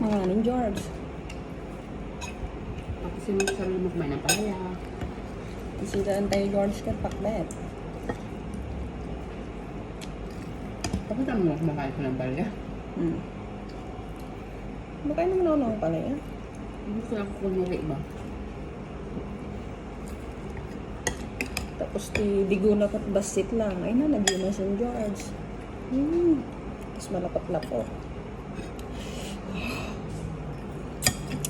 Hanganin, George. Ako si Mike sarili mo kumain ng palaya. Isidaan tayo, George, ka pakbet. Bakit naman ako kumakain ko ng palaya? Baka naman ako ng palaya. Gusto lang ko kumuli ba? Tapos diguna at basit lang. Ay na, nagyuna si George. Tapos malapot-lapot.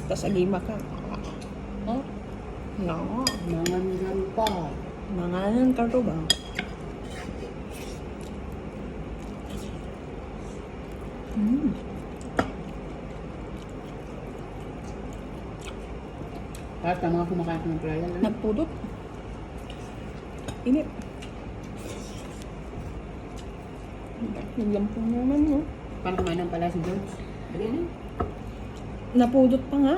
Tapos agima ka. Oh? No. Mangangan pa. Manganan ka to ba? Kahit ang mga kumakain ko ng palaya lang. Nagpudot. Init. Naglampong naman, no? Paano kumain ng palaya si George? Dali na. Napudot pa nga.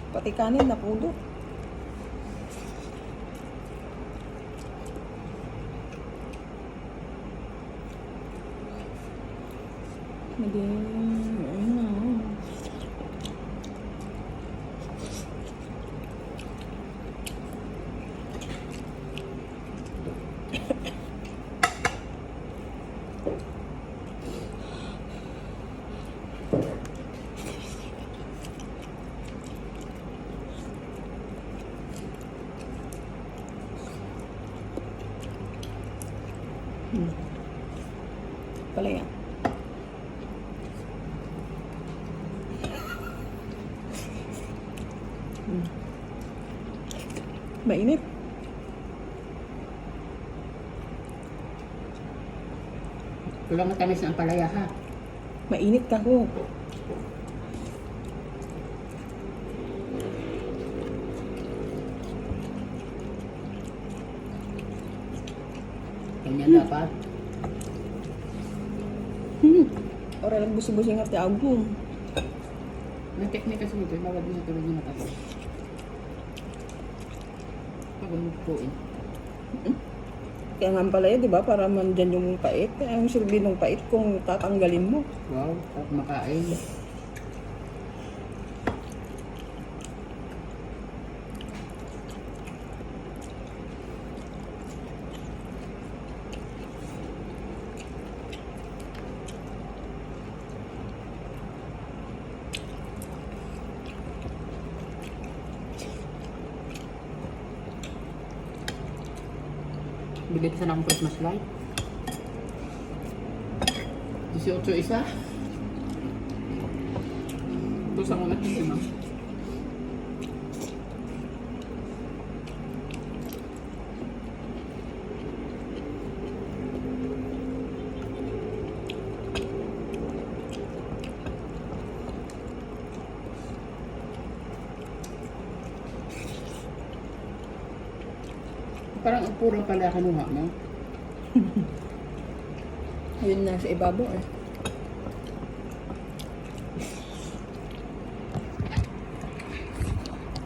Pati kanin napudot. Palaya. Mainit. Kulang matamis ng palaya ha. Mainit ka ho. Ganyan dapat. Ora lang busi-busi nga ti agum. May technique kasi nito. Bawal din sa tulad yung matamis. Pag umupuin. Kaya nga palaya, di ba? Para mandyan yung pait. Kaya ang silbi ng pait kung tatanggalin mo. Wow, sarap makain. Bili ko sana akong Christmas light. 18 isa. Tapos ako natin. Parang puro pala kinuha mo. Yun na sa ibabaw eh.